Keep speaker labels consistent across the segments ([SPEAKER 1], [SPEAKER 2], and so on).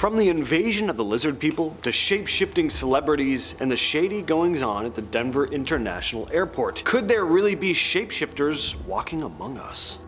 [SPEAKER 1] From the invasion of the lizard people to shape-shifting celebrities and the shady goings-on at the Denver International Airport, could there really be shapeshifters walking among us?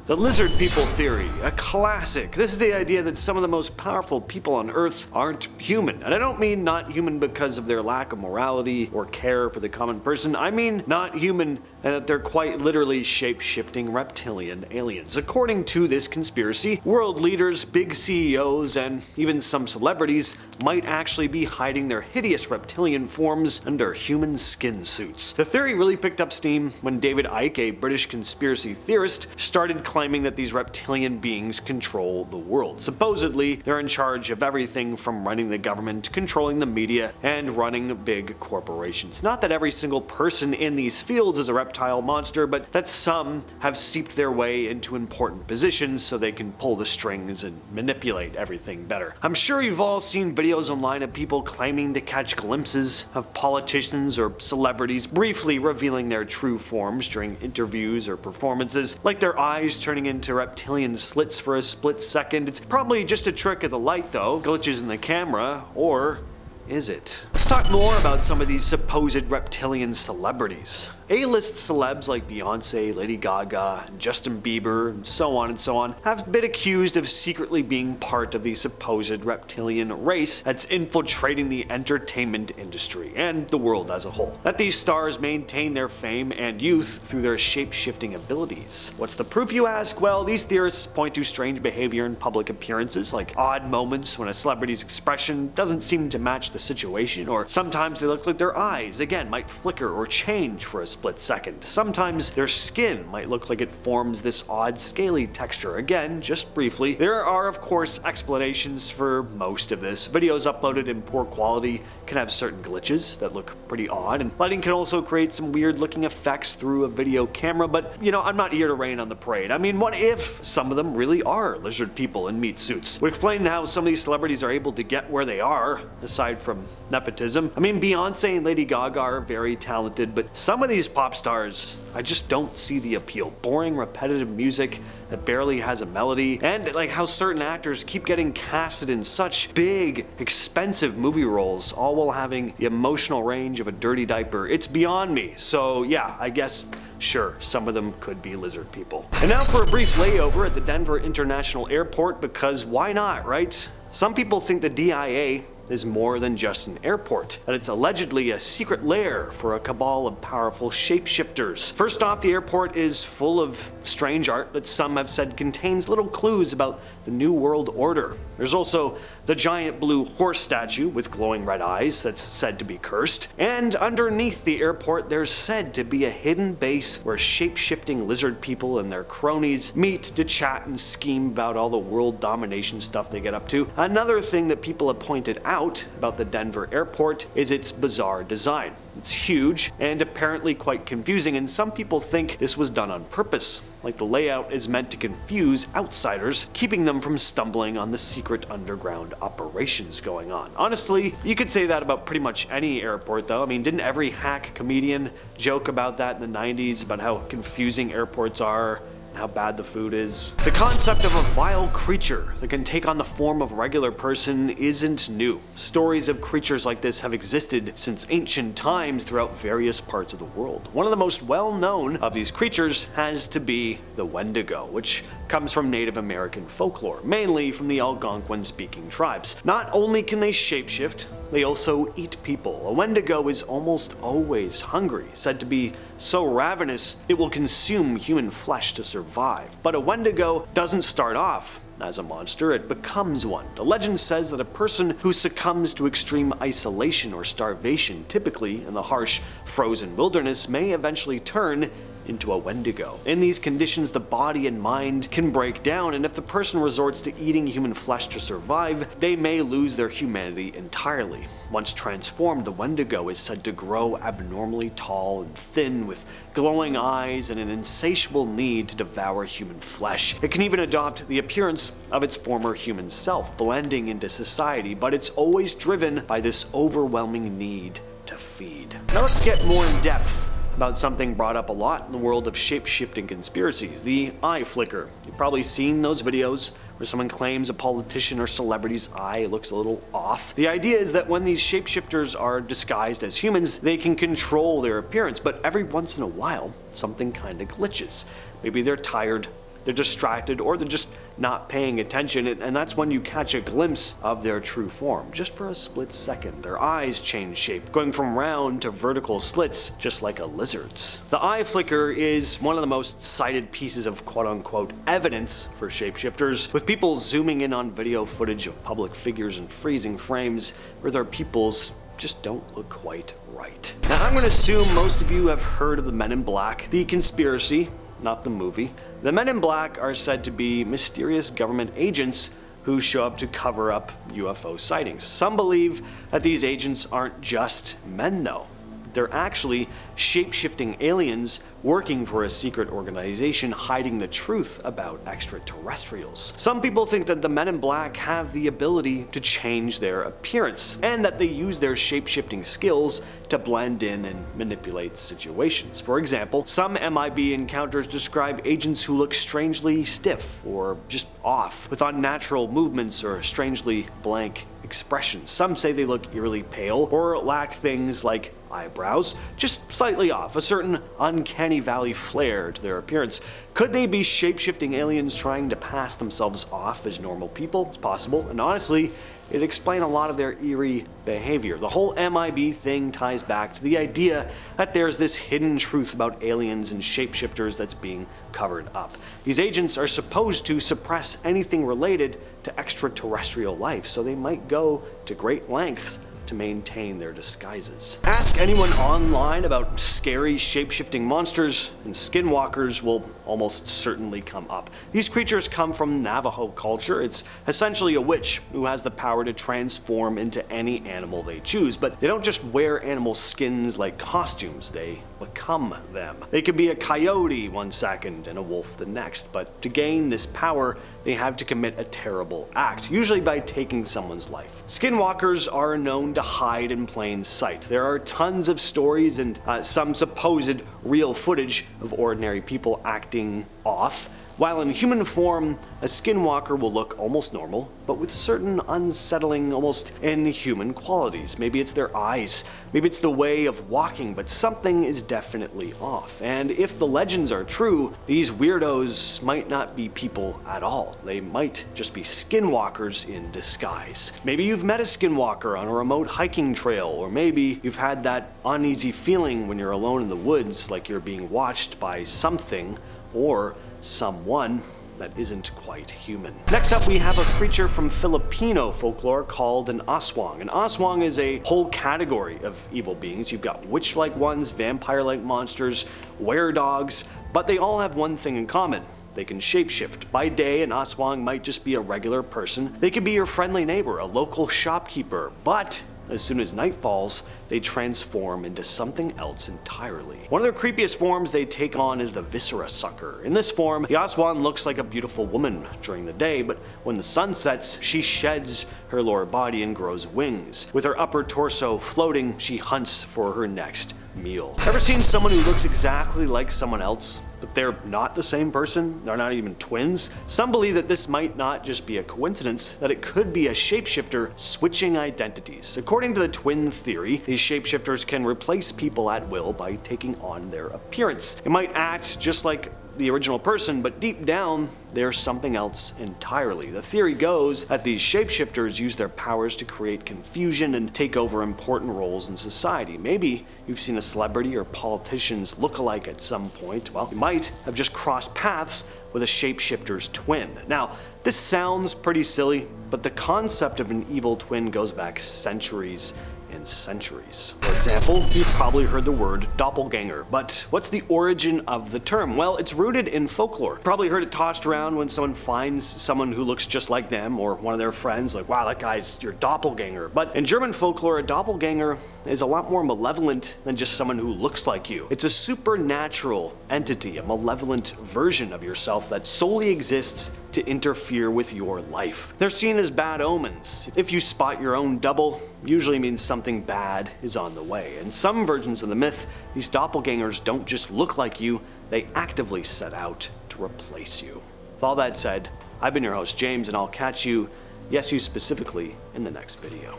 [SPEAKER 1] The lizard people theory, a classic. This is the idea that some of the most powerful people on Earth aren't human. And I don't mean not human because of their lack of morality or care for the common person. I mean not human and that they're quite literally shape-shifting reptilian aliens. According to this conspiracy, world leaders, big CEOs, and even some celebrities might actually be hiding their hideous reptilian forms under human skin suits. The theory really picked up steam when David Icke, a British conspiracy theorist, started claiming that these reptilian beings control the world. Supposedly, they're in charge of everything from running the government, controlling the media, and running big corporations. Not that every single person in these fields is a reptile monster, but that some have seeped their way into important positions so they can pull the strings and manipulate everything better. I'm sure you've all seen videos online of people claiming to catch glimpses of politicians or celebrities briefly revealing their true forms during interviews or performances, like their eyes turning into reptilian slits for a split second. It's probably just a trick of the light though, glitches in the camera, or is it? Let's talk more about some of these supposed reptilian celebrities. A-list celebs like Beyonce, Lady Gaga, Justin Bieber, and so on have been accused of secretly being part of the supposed reptilian race that's infiltrating the entertainment industry and the world as a whole. That these stars maintain their fame and youth through their shape-shifting abilities. What's the proof, you ask? Well, these theorists point to strange behavior in public appearances, like odd moments when a celebrity's expression doesn't seem to match the situation, or sometimes they look like their eyes, again, might flicker or change for a split second. Sometimes their skin might look like it forms this odd scaly texture, again, just briefly. There are of course explanations for most of this. Videos uploaded in poor quality can have certain glitches that look pretty odd, and lighting can also create some weird looking effects through a video camera, but you know, I'm not here to rain on the parade. I mean, what if some of them really are lizard people in meat suits? Would explain how some of these celebrities are able to get where they are, aside from nepotism. I mean, Beyonce and Lady Gaga are very talented, but some of these pop stars, I just don't see the appeal. Boring, repetitive music that barely has a melody, and like how certain actors keep getting casted in such big, expensive movie roles, all while having the emotional range of a dirty diaper. It's beyond me. So yeah, I guess sure, some of them could be lizard people. And now for a brief layover at the Denver International Airport, because why not, right? Some people think the DIA is more than just an airport, that it's allegedly a secret lair for a cabal of powerful shapeshifters. First off, the airport is full of strange art that some have said contains little clues about the New World Order. There's also the giant blue horse statue with glowing red eyes that's said to be cursed, and underneath the airport there's said to be a hidden base where shape-shifting lizard people and their cronies meet to chat and scheme about all the world domination stuff they get up to. Another thing that people have pointed out about the Denver airport is its bizarre design. It's huge and apparently quite confusing, and some people think this was done on purpose, like the layout is meant to confuse outsiders, keeping them from stumbling on the secret underground operations going on. Honestly, you could say that about pretty much any airport though. I mean, didn't every hack comedian joke about that in the 90s, about how confusing airports are and how bad the food is? The concept of a vile creature that can take on the form of a regular person isn't new. Stories of creatures like this have existed since ancient times throughout various parts of the world. One of the most well-known of these creatures has to be the Wendigo, which comes from Native American folklore, mainly from the Algonquin-speaking tribes. Not only can they shapeshift, they also eat people. A Wendigo is almost always hungry, said to be so ravenous it will consume human flesh to survive. But a Wendigo doesn't start off as a monster, it becomes one. The legend says that a person who succumbs to extreme isolation or starvation, typically in the harsh, frozen wilderness, may eventually turn into a Wendigo. In these conditions, the body and mind can break down, and if the person resorts to eating human flesh to survive, they may lose their humanity entirely. Once transformed, the Wendigo is said to grow abnormally tall and thin, with glowing eyes and an insatiable need to devour human flesh. It can even adopt the appearance of its former human self, blending into society, but it's always driven by this overwhelming need to feed. Now let's get more in depth about something brought up a lot in the world of shape-shifting conspiracies, the eye flicker. You've probably seen those videos where someone claims a politician or celebrity's eye looks a little off. The idea is that when these shapeshifters are disguised as humans, they can control their appearance, but every once in a while, something kinda glitches. Maybe they're tired, they're distracted, or they're just not paying attention, and that's when you catch a glimpse of their true form. Just for a split second, their eyes change shape, going from round to vertical slits, just like a lizard's. The eye flicker is one of the most cited pieces of quote-unquote evidence for shapeshifters, with people zooming in on video footage of public figures in freezing frames where their pupils just don't look quite right. Now, I'm gonna assume most of you have heard of the Men in Black, the conspiracy, not the movie. The Men in Black are said to be mysterious government agents who show up to cover up UFO sightings. Some believe that these agents aren't just men though. They're actually shape-shifting aliens working for a secret organization hiding the truth about extraterrestrials. Some people think that the Men in Black have the ability to change their appearance, and that they use their shape-shifting skills to blend in and manipulate situations. For example, some MIB encounters describe agents who look strangely stiff or just off, with unnatural movements or strangely blank expressions. Some say they look eerily pale or lack things like eyebrows, just slightly off, a certain uncanny valley flair to their appearance. Could they be shape-shifting aliens trying to pass themselves off as normal people? It's possible, and honestly, it'd explain a lot of their eerie behavior. The whole MIB thing ties back to the idea that there's this hidden truth about aliens and shapeshifters that's being covered up. These agents are supposed to suppress anything related to extraterrestrial life, so they might go to great lengths to maintain their disguises. Ask anyone online about scary shape-shifting monsters, and skinwalkers will almost certainly come up. These creatures come from Navajo culture. It's essentially a witch who has the power to transform into any animal they choose, but they don't just wear animal skins like costumes, they become them. They could be a coyote one second and a wolf the next, but to gain this power, they have to commit a terrible act, usually by taking someone's life. Skinwalkers are known to hide in plain sight. There are tons of stories and some supposed real footage of ordinary people acting off. While in human form, a skinwalker will look almost normal, but with certain unsettling, almost inhuman qualities. Maybe it's their eyes, maybe it's the way of walking, but something is definitely off. And if the legends are true, these weirdos might not be people at all. They might just be skinwalkers in disguise. Maybe you've met a skinwalker on a remote hiking trail, or maybe you've had that uneasy feeling when you're alone in the woods, like you're being watched by something or someone that isn't quite human. Next up, we have a creature from Filipino folklore called an Aswang. An Aswang is a whole category of evil beings. You've got witch-like ones, vampire-like monsters, were-dogs, but they all have one thing in common. They can shapeshift. By day, an Aswang might just be a regular person. They could be your friendly neighbor, a local shopkeeper, but as soon as night falls, they transform into something else entirely. One of their creepiest forms they take on is the viscera sucker. In this form, the Aswang looks like a beautiful woman during the day, but when the sun sets, she sheds her lower body and grows wings. With her upper torso floating, she hunts for her next meal. Ever seen someone who looks exactly like someone else, but they're not the same person? They're not even twins? Some believe that this might not just be a coincidence, that it could be a shapeshifter switching identities. According to the twin theory, these shapeshifters can replace people at will by taking on their appearance. It might act just like the original person, but deep down, they're something else entirely. The theory goes that these shapeshifters use their powers to create confusion and take over important roles in society. Maybe you've seen a celebrity or politician's look-alike at some point. Well, you might have just crossed paths with a shapeshifter's twin. Now, this sounds pretty silly, but the concept of an evil twin goes back centuries and centuries. For example, you've probably heard the word doppelganger, but what's the origin of the term? Well, it's rooted in folklore. Probably heard it tossed around when someone finds someone who looks just like them or one of their friends, like, wow, that guy's your doppelganger. But in German folklore, a doppelganger is a lot more malevolent than just someone who looks like you. It's a supernatural entity, a malevolent version of yourself that solely exists to interfere with your life. They're seen as bad omens. If you spot your own double, usually means something bad is on the way. In some versions of the myth, these doppelgangers don't just look like you, they actively set out to replace you. With all that said, I've been your host, James, and I'll catch you, yes, you specifically, in the next video.